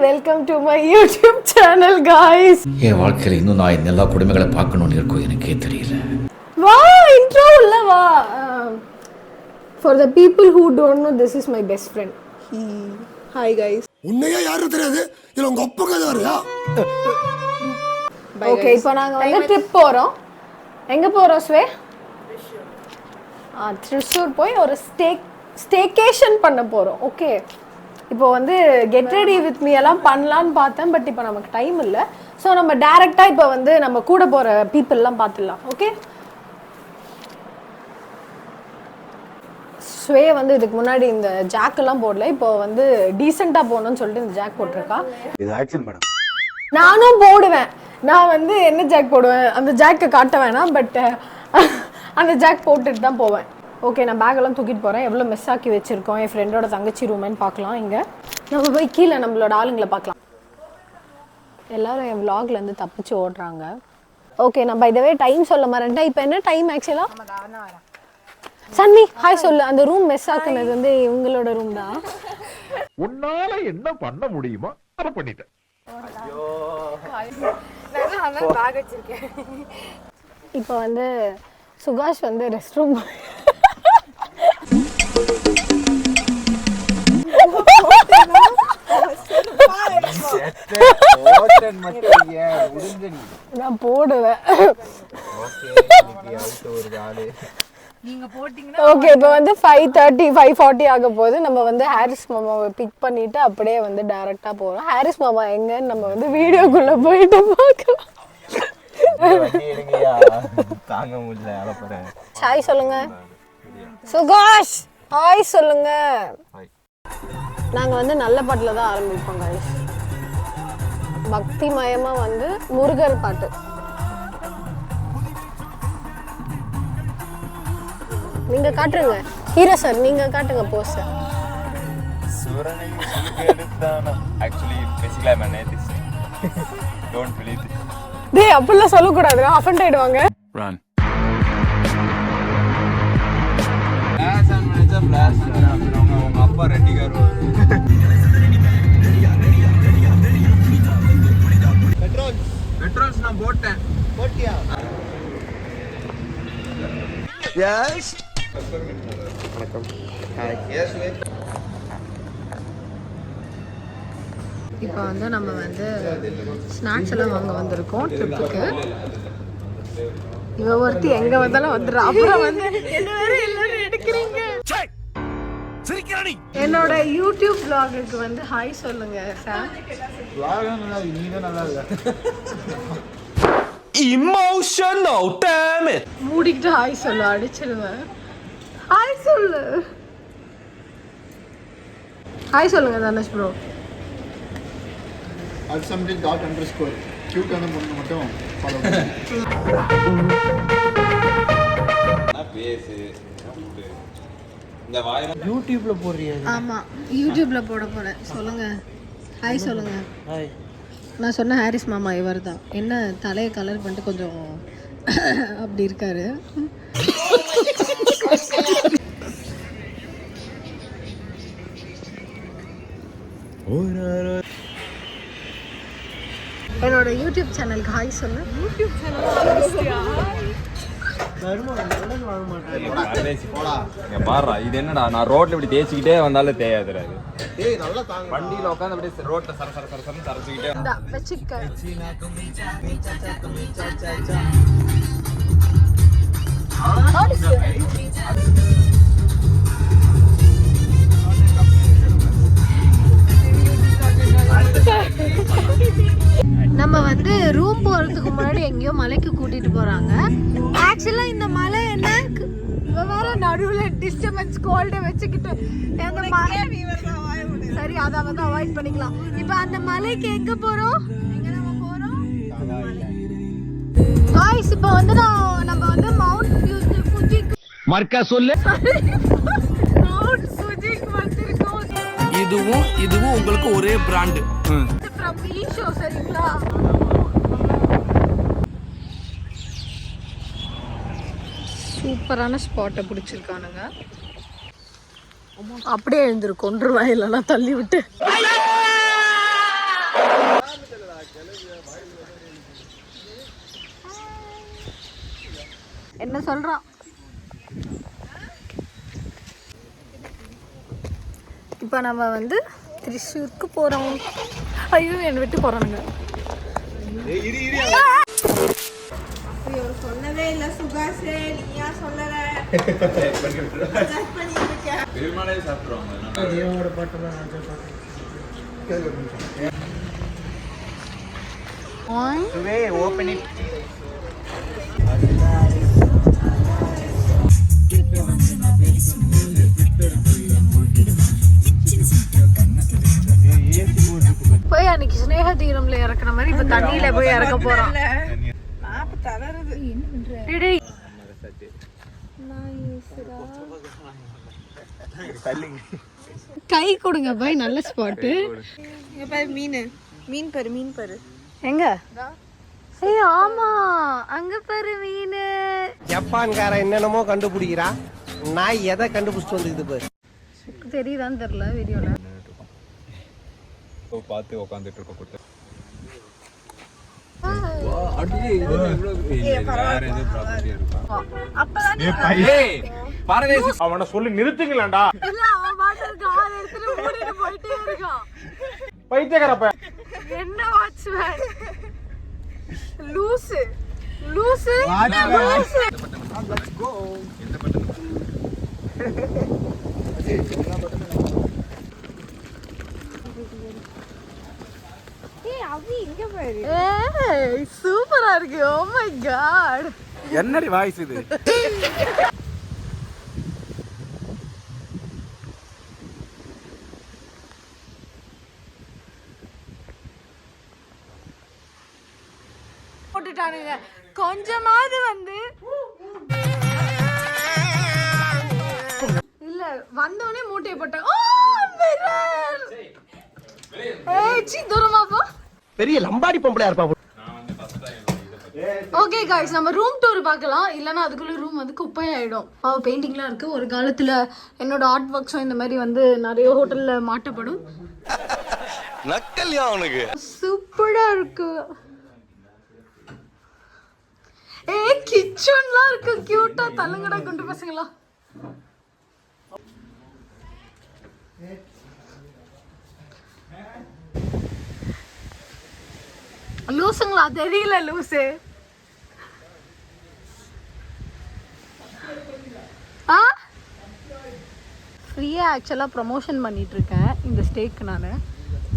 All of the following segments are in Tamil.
Welcome to my YouTube channel guys. என் வாழ்க்கையில் இன்னும் நான் எல்லா குடும்பங்களை பார்க்கணும்னு இருக்கும் எனக்கே தெரியல. வா இன்ட்ரோ உள்ள வா. For the people who don't know, this is my best friend. Hi guys. உன்னையே யாரும் தெரியாது, இல்ல உங்க அப்பா கதை வரையா? ஓகே, இப்போ நாங்க வந்து ட்ரிப் போறோம். எங்க போறோம் ஸ்வே? திருச்சூர் போய் ஒரு ஸ்டேகேஷன் பண்ண போறோம். ஓகே, இப்போ வந்து கெட் ரெடி வித் மீ எல்லாம் பண்ணலான்னு பார்த்தேன், பட் இப்போ நமக்கு டைம் இல்லை. ஸோ நம்ம டேரெக்டாக இப்போ வந்து நம்ம கூட போகிற பீப்புளெலாம் பார்த்துடலாம். ஓகே, ஸ்வே வந்து இதுக்கு முன்னாடி இந்த ஜாக்கெல்லாம் போடல, இப்போ வந்து டீசெண்டாக போகணும்னு சொல்லிட்டு இந்த ஜாக் போட்டிருக்கா. இது ஆக்சன் மேடம். நானும் போடுவேன். நான் வந்து என்ன ஜாக் போடுவேன், அந்த ஜாக்கை காட்ட வேணாம், பட் அந்த ஜாக் போட்டுட்டு தான் போவேன். ஓகே, நான் பேக்கெல்லாம் தூக்கிட்டு போகிறேன். எவ்வளோ மிஸ் ஆக்கி வச்சுருக்கோம். என் ஃப்ரெண்டோட தங்கச்சி ரூமேன்னு பார்க்கலாம். இங்கே நம்ம போய் கீழே நம்மளோட ஆளுங்களை பார்க்கலாம். எல்லோரும் என் விலாக்லேருந்து தப்பிச்சு ஓடுறாங்க. ஓகே, நான் இதவே டைம் சொல்ல மாட்டேன். இப்போ என்ன டைம் ஆக்சுவலாக? சன்மி ஹாய் சொல்லு. அந்த ரூம் மிஸ் ஆக்குனது வந்து இவங்களோட ரூம் தான். உன்னால என்ன பண்ண முடியுமோ அதை பண்ணிட்டேன். இப்போ வந்து சுகாஷ் வந்து ரெஸ்ட் ரூம் நான் போடுவேன். ஓகே, இப்போ வந்து 5:30 5:40 ஆக போகுது. நம்ம வந்து ஹாரிஸ் மாமாவை பிக் பண்ணிட்டு அப்படியே வந்து டைரக்டா போறோம். ஹாரிஸ் மாமா எங்கன்னு நம்ம வந்து வீடியோக்குள்ள போயிட்டு பார்க்கலாம். ஹாய் சொல்லுங்க சுகாஷ். ஹாய் சொல்லுங்க. நாங்க வந்து நல்ல பாட்டுல தான் ஆரம்பிப்போம் guys. பக்தி மயமா வந்து முருகர் பாட்டு. நீங்க காட்டுங்க ஹீரோ சார், நீங்க காட்டுங்க போஸ்டர். சூரனை சுலுக்கு எடுத்தானா actually basically I'm an atheist. Don't believe it. டேய் அப்பெல்லாம் சொல்ல கூடாது, அஃபெண்ட் ஆயிடுவாங்க. Run. Flash and manage flash. உங்க அப்பா ரெட்டி கார். பெட்ரோல்ஸ் நான் போட்டேன். போட்டியா? எஸ். வணக்கம். ஹாய். எஸ் வே. இப்போ வந்து நம்ம வந்து ஸ்நாக்ஸ் எல்லாம் வாங்க வந்திருக்கோம் ட்ரிப்புக்கு. இவ ஒருத்தி எங்க வந்தாலும் வந்துடுறா. அப்புறம் வந்து என்ன வேற எல்லாரும் எடுக்கிறீங்க. என்னோட யூடியூப் vlogக்கு வந்து ஹாய் சொல்லுங்க சார். vlog நீங்க நல்லா இல்ல. Emotional damn it. மூடிக்கிட்டு ஹாய் சொல்லு, அடிச்சிருவேன். ஹாய் சொல்லு. ஹாய் சொல்லுங்க தனுஷ் ப்ரோ. @_. கியூட் ஆன பொண்ணு மட்டும் ஃபாலோ பண்ணுங்க. நான் பேசு. இந்த வாயில யூடியூப்ல போடுறியா? ஆமா, யூடியூப்ல போட போறேன். சொல்லுங்க ஹாய் சொல்லுங்க. ஹாய். நான் சொன்ன ஹாரிஸ் மாமா இவர் தான். என்ன தலையை கலர் பண்ணிட்டு கொஞ்சம் அப்படி இருக்காரு. என்னோட யூடியூப் சேனலுக்கு ஹாய் சொல்லு. யூடியூப் பாரு இது என்னடா, நான் ரோட்ல இப்படி தேய்ச்சிக்கிட்டே வந்தாலும் தேயாதுடா. இது வண்டியில உட்காந்து அப்படியே ரோட்ல சர சர சர சரன்னு தரச்சிக்கிட்டே வச்சுக்க. நம்ம வந்து ரூம் போறதுக்கு முன்னாடி எங்கேயோ மலைக்கு கூட்டிட்டு போறாங்க. ஆக்சுவலா இந்த மலை என்ன வேற நடுவுல டிஸ்டர்பன்ஸ் கோல்ட வச்சுக்கிட்டு சரி, அதை வந்து அவாய்ட் பண்ணிக்கலாம். இப்போ அந்த மலைக்கு எங்க போறோம்? காய்ஸ், இப்போ வந்து நம்ம வந்து மவுண்ட் ஃபுஜி மர்க்கா சொல்லு. மவுண்ட் ஃபுஜிக்கு வந்திருக்கோம். இதுவும் உங்களுக்கு ஒரே பிராண்ட். From Meesho, சரிங்களா? சூப்பரான ஸ்பாட்டை பிடிச்சிருக்கானுங்க. அப்படியே எழுந்திருக்கொன்றுவா இல்லைன்னா தள்ளி விட்டு. என்ன சொல்றான். இப்போ நம்ம வந்து திரிசூருக்கு போறோம். ஐயோ என்னை விட்டு போறானுங்க. சொல்லவே இல்ல சுகாஷே, நீயா சொல்லல. பெருமாளே சாப்பிடுவாங்க. போய் அன்னைக்கு ஸ்னேக தீரம்ல இறக்குற மாதிரி இப்ப தண்ணியில போய் இறக்க போறோம். கை கொடுங்க பாய், நல்ல ஸ்பாட்டு. மீன் பாரு. எங்க? ஏய் ஆமா, அங்க பாரு மீன். ஜப்பான்கார என்னென்னமோ கண்டுபிடிக்கிறா, நான் எதை கண்டுபிடிச்சிட்டு வந்துக்குது பாரு. தெரியுதான்னு தெரியல வீடியோல. பார்த்து உட்காந்துட்டு இருக்க கூட்ட அவனை சொல்லி நிறுத்துங்களேன்டா. பைத்தியக்காரப்ப என்ன வாட்ச்மேன் லூசு லூசு. சூப்பரா இருக்கு. ஓ மை காட், என்னடி வாய்ஸ் இது? போட்டுட்டானுங்க. கொஞ்சமாவது வந்து இல்ல வந்தோடனே மூட்டையை போட்டாங்க. தூரமா போ. பெரிய லம்பாடி பொம்பளையா இருப்பா. ஓகே காய்ஸ், நம்ம ரூம் டூர் பார்க்கலாம். இல்லைன்னா அதுக்குள்ள ரூம் வந்து குப்பையாயிடும். பெயிண்டிங்லாம் இருக்கு. ஒரு காலத்துல என்னோட ஆர்ட் ஒர்க்ஸும் இந்த மாதிரி வந்து நிறைய ஹோட்டல்ல மாட்டப்படும். நக்கல்யா அவனுக்கு சூப்பரா இருக்கு. கிச்சன்லாம் இருக்கு கியூட்டா. தள்ளுங்கடா குண்டு பசங்களா. லூசுங்களா? தெரியல லூசு. ஃப்ரீயா ஆக்சுவலாக ப்ரமோஷன் பண்ணிட்டு இருக்கேன் இந்த ஸ்டேக்கு நான்.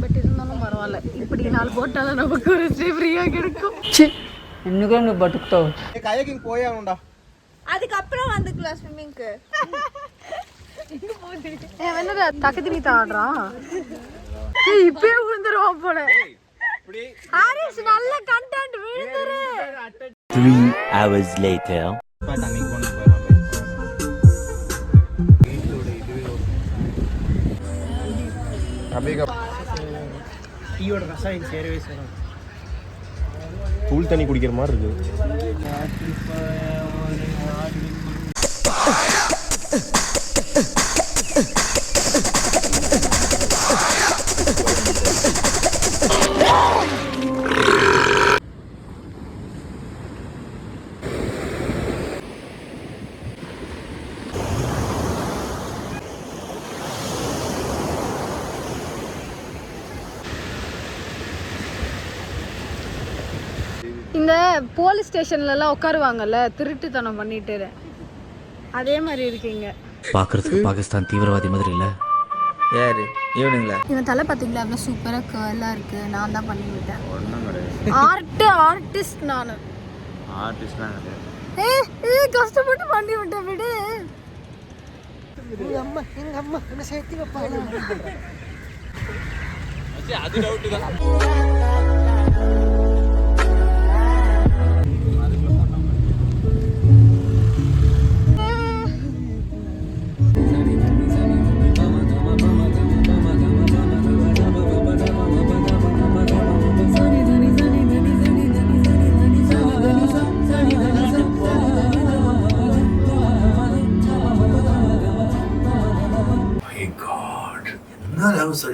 பட் இருந்தாலும் பரவாயில்ல, இப்படி 4 போட்டாலும் நமக்கு ஒரு ஸ்டே ஃப்ரீயாக கிடைக்கும். ఎందుకండి బతుకుతావు? கயக்கிங் போயே ஆகணும்டா. அதுக்கப்புறம் வந்துக்கலாம் ஸ்விம்மிங்க்கு. என்னடா தக்கத்தி நீ ஆடுறான். இப்பயே விழுந்துருவான் போல. ஹாரிஸ் நல்ல கண்டென்ட் விழுந்துரு. 3 hours later. டீயோட ரசாயனம் சேரவே சேரும். தூள் தண்ணி குடிக்கிற மாதிரி இருக்கு. இந்த போலீஸ் ஸ்டேஷன்லலாம் உட்காருவாங்கல்ல திருட்டுத்தனம் பண்ணிட்டு, அதே மாதிரி இருக்கீங்க. பார்க்கறதுக்கு பாகிஸ்தான் தீவிரவாதி மாதிரி இல்ல? யாரு இவனுங்களா? இவன் தலை பார்த்தீங்களா அவ்வளோ சூப்பராக கேர்லாக இருக்கு. நான் தான் பண்ணி விட்டேன். ஆர்டிஸ்ட் நான். ஆர்டிஸ்ட்லாம் கிடையாது. கஷ்டப்பட்டு பண்ணி விட்டேன். விடு. எங்க அம்மா என்ன சேர்த்து வைப்பாங்க. அது டவுட் தான்.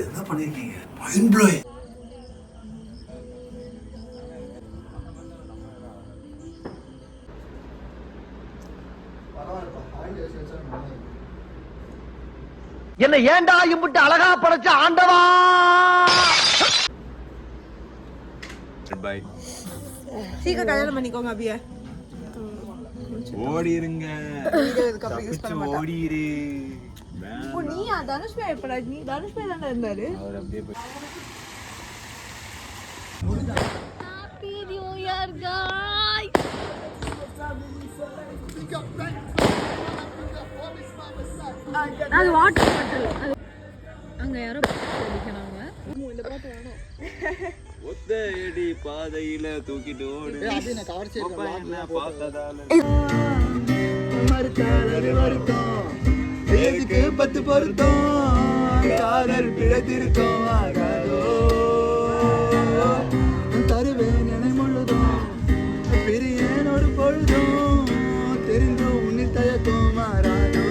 என்ன பண்ணிருக்கீங்க? Mind blowing. என்ன ஏன்டா இம்புட்டு அழகா படைச்ச ஆண்டவா. பை. சீக்கிரம் கல்யாணம் பண்ணிக்கோங்க அபிய. ஓடிருங்க. ஓடிரு. ஓ நீயா தனுஷ் பாய் எப்படா? நீ தனுஷ் பாய் தானே இருந்தாரு. அவர் அப்படியே போய் ஹாப்பி நியூ இயர் गाइस. அது வாட்டர் பாட்டில். அங்க யாரோ குடிக்கறாங்க. இந்த பாட்டு வேணும். ஒத்த ஏடி பாதையில தூக்கிட்டு ஓடு. அப்படியே நான் கவர் செய்யறேன். பார்த்ததால தேதிக்கு 10 பொருத்தம் காதல் பிழைத்திருக்கும் ஆகாதோ தருவேன் நினை முழுதும் பிரியேன் ஒரு பொழுதும் தெரிந்து உன்னில் தயக்கம் மாறாதோ.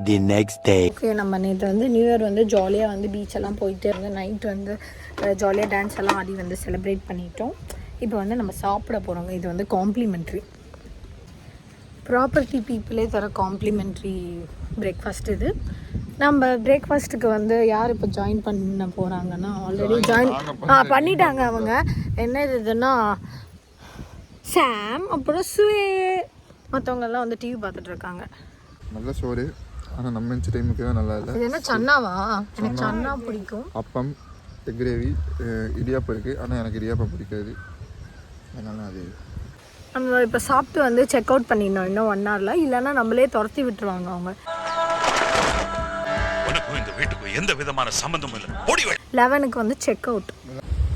The next day. ஓகே, நம்ம நேற்று வந்து நியூ இயர் வந்து ஜாலியாக வந்து பீச்செல்லாம் போயிட்டு இருந்து நைட் வந்து ஜாலியாக டான்ஸ் எல்லாம் ஆடி வந்து செலிப்ரேட் பண்ணிட்டோம். இப்போ வந்து நம்ம சாப்பிட போகிறோங்க. இது வந்து காம்ப்ளிமெண்ட்ரி, ப்ராப்பர்ட்டி பீப்புளே தர காம்ப்ளிமெண்ட்ரி பிரேக்ஃபாஸ்ட். இது நம்ம பிரேக்ஃபாஸ்ட்டுக்கு வந்து யார் இப்போ ஜாயின் பண்ண போகிறாங்கன்னா ஆல்ரெடி பண்ணிட்டாங்க அவங்க. என்ன இதுன்னா சாம், அப்புறம் சுவே, மற்றவங்கெல்லாம் வந்து டிவி பார்த்துட்ருக்காங்க. நல்ல சோறு, ஆனால் நம்ம மிச்ச டைமுக்கு தான் நல்லா இல்லை. இது என்ன சன்னாவா? எனக்கு சன்னா பிடிக்கும். அப்பம், எக் கிரேவி, இடியாப்பம் இருக்குது. ஆனால் எனக்கு இடியாப்பம் பிடிக்காது. அதனால அது நம்ம இப்போ சாப்பிட்டு வந்து செக் அவுட் பண்ணிடணும் இன்னும் 1 ஹவரில். இல்லைன்னா நம்மளே துரத்தி விட்டுருவாங்க அவங்க. இந்த வீட்டுக்கு எந்த விதமான சம்பந்தமும் இல்லை. 11க்கு வந்து செக் அவுட்.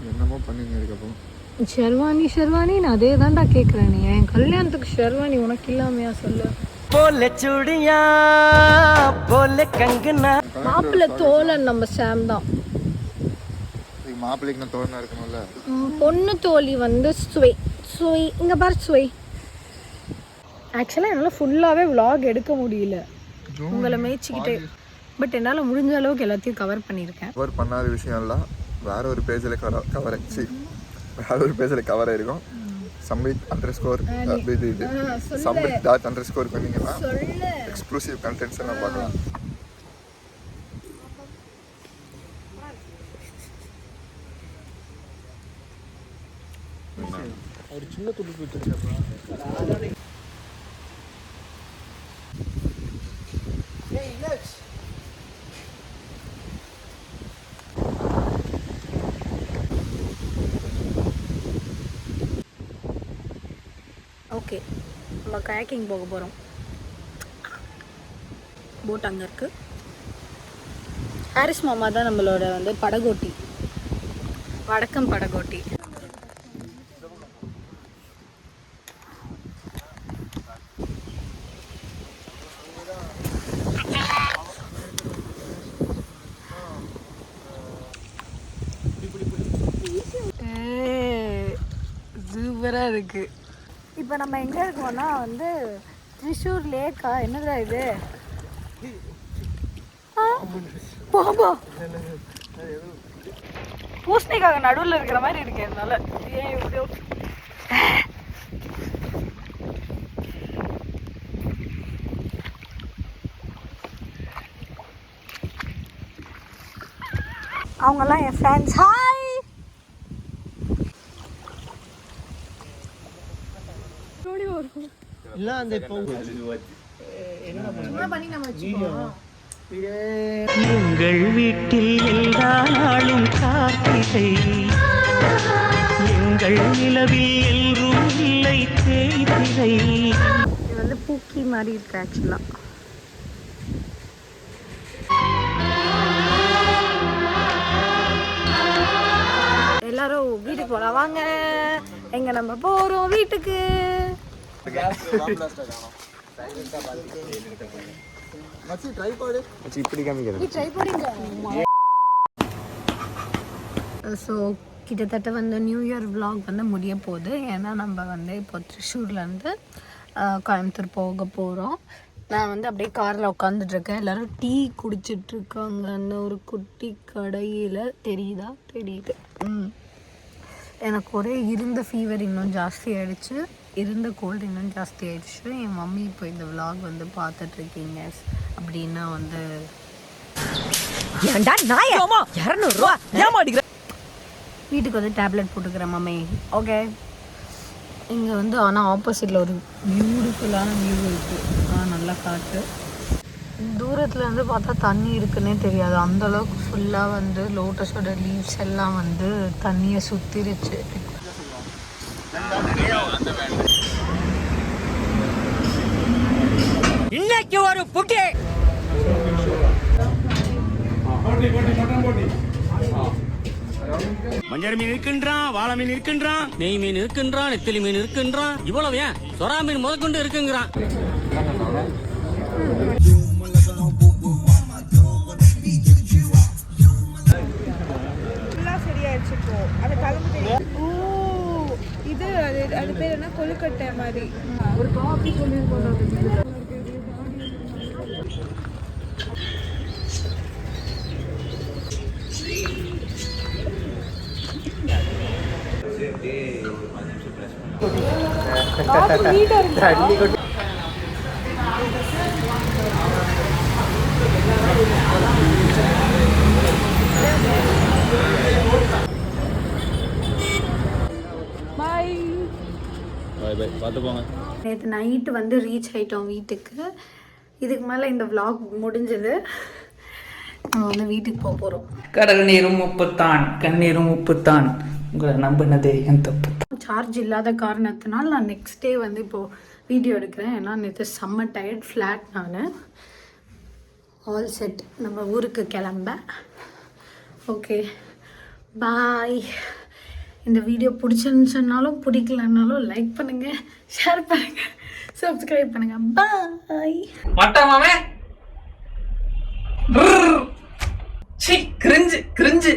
என்னமோ பண்ணிங்க. அதுக்கப்புறம் ஷெர்வானி நான் அதே தான்டா கேட்குறேன். நீ என் கல்யாணத்துக்கு ஷெர்வானி உனக்கு இல்லாமையா சொல்லு. போல சுடியா போல கங்கனா மாப்பிள்ளை தோழன் நம்ம சாம் தான். மாப்பிள்ளைக்கு நான் தோழனா இருக்கணும்ல. பொண்ணு தோழி வந்து சுவை. இங்கே பாரு சுவை. ஆக்சுவலாக என்னால் ஃபுல்லாகவே vlog எடுக்க முடியல உங்களை மேய்ச்சிக்கிட்டே. பட் என்னால் முடிஞ்ச அளவுக்கு எல்லாத்தையும் கவர் பண்ணியிருக்கேன். கவர் பண்ணாத விஷயம் எல்லாம் வேற ஒரு பேஜில் கவர் ஆயிருக்கும். சம்பித் _ சம்பித் _ பண்ணீங்கன்னா எக்ஸ்க்ளூசிவ் கண்டென்ட்ஸ் எல்லாம் பார்க்கலாம். ஒரு சின்ன துடுப்பு வச்சிருக்கேன். ஓகே, நம்ம கயாக்கிங் போக போகிறோம். போட் அங்கே இருக்குது. ஹாரிஸ் மாமா தான் நம்மளோட வந்து படகோட்டி, வடக்கம் படகோட்டி. சூப்பராக இருக்குது. இப்போ நம்ம எங்கே இருக்கோம்னா வந்து த்ரிஷூர் லேக்கா என்னதுடா இது? பாபா பூசணிக்காக நடுவில் இருக்கிற மாதிரி இருக்கு. அதனால ஏன் இப்படி அவங்கெல்லாம் என் ஃப்ரெண்ட்ஸ். ஹாய். இல்ல அந்த இப்போ என்ன பண்ணி நம்ம வச்சுக்கோம். எங்கள் வீட்டில் எல்லா நாளும் கார்த்திகை, எங்கள் நிலவில் எல்லோரும் இல்லை தேய்திரை. இது வந்து பூக்கி மாதிரி இருக்கு ஆக்சுவலா. எல்லாரும் வீட்டுக்கு போலாம் வாங்க. எங்க நம்ம போறோம் வீட்டுக்கு. ஸோ கிட்டத்தட்ட வந்து நியூ இயர் vlog வந்து முடிய போகுது. ஏன்னா நம்ம வந்து இப்போ த்ரிஷூர்லேருந்து கோயம்புத்தூர் போக போகிறோம். நான் வந்து அப்படியே காரில் உட்காந்துட்ருக்கேன். எல்லோரும் டீ குடிச்சிட்ருக்காங்க அந்த ஒரு குட்டி கடையில். தெரியுது. எனக்கு ஒரே இருந்த ஃபீவர் இன்னும் ஜாஸ்தி ஆகிடுச்சு, இருந்த கோல்டு இன்னும் ஜாஸ்தி ஆகிடுச்சு. என் மம்மி இப்போ இந்த விலாக் வந்து பார்த்துட்ருக்கீங்க அப்படின்னா வந்து வீட்டுக்கு வந்து டேப்லெட் போட்டுக்கிறேன் மம்மி. ஓகே, இங்கே வந்து ஆனால் ஆப்போசிட்டில் ஒரு பியூட்டிஃபுல்லான வியூ இருக்குது. நல்லா காற்று. தூரத்தில் இருந்து பார்த்தா தண்ணி இருக்குன்னே தெரியாது, அந்தளவுக்கு ஃபுல்லாக வந்து லோட்டஸோட லீவ்ஸ் எல்லாம் வந்து தண்ணியை சுற்றிருச்சு. இன்னைக்கு ஒரு புட்டி மஞ்சள் மீன் இருக்கின்றான், வாழை மீன் இருக்கின்றான், நெய் மீன் இருக்கின்றான், நெத்திலி மீன் இருக்கின்றான், இவ்வளவு ஏன் சொரா மீன் முதற்கொண்டு இருக்குங்கிறான். சரியாயிடுச்சு இப்போ. அது கிளம்பு தெரியும். ஓ, இது அது பேர் என்ன, கொழுக்கட்டை மாதிரி. ஒரு காஃபி சொல்லியிருக்கோம். நேற்று நைட்டு வந்து ரீச் ஆகிட்டோம் வீட்டுக்கு. இதுக்கு மேலே இந்த விலாக் முடிஞ்சது. நம்ம வந்து வீட்டுக்கு போக போகிறோம். கடல் நீரும் உப்புத்தான், கண்ணீரும் உப்புத்தான், உங்களை நம்பினதே என் தப்பு. சார்ஜ் இல்லாத காரணத்தினால் நான் நெக்ஸ்ட் டே வந்து இப்போது வீடியோ எடுக்கிறேன். ஏன்னா நேற்று செம்ம டயர்ட் ஃப்ளாட். நான் ஆல் செட், நம்ம ஊருக்கு கிளம்ப. ஓகே, பாய். இந்த வீடியோ பிடிச்சிருந்துச்சுன்னாலும் பிடிக்கலன்னாலும் லைக் பண்ணுங்கள், ஷேர் பண்ணுங்கள், சப்ஸ்கிரைப் பண்ணுங்கள். பாய். மட்டமாவே கிரிஞ்சு கிரிஞ்சு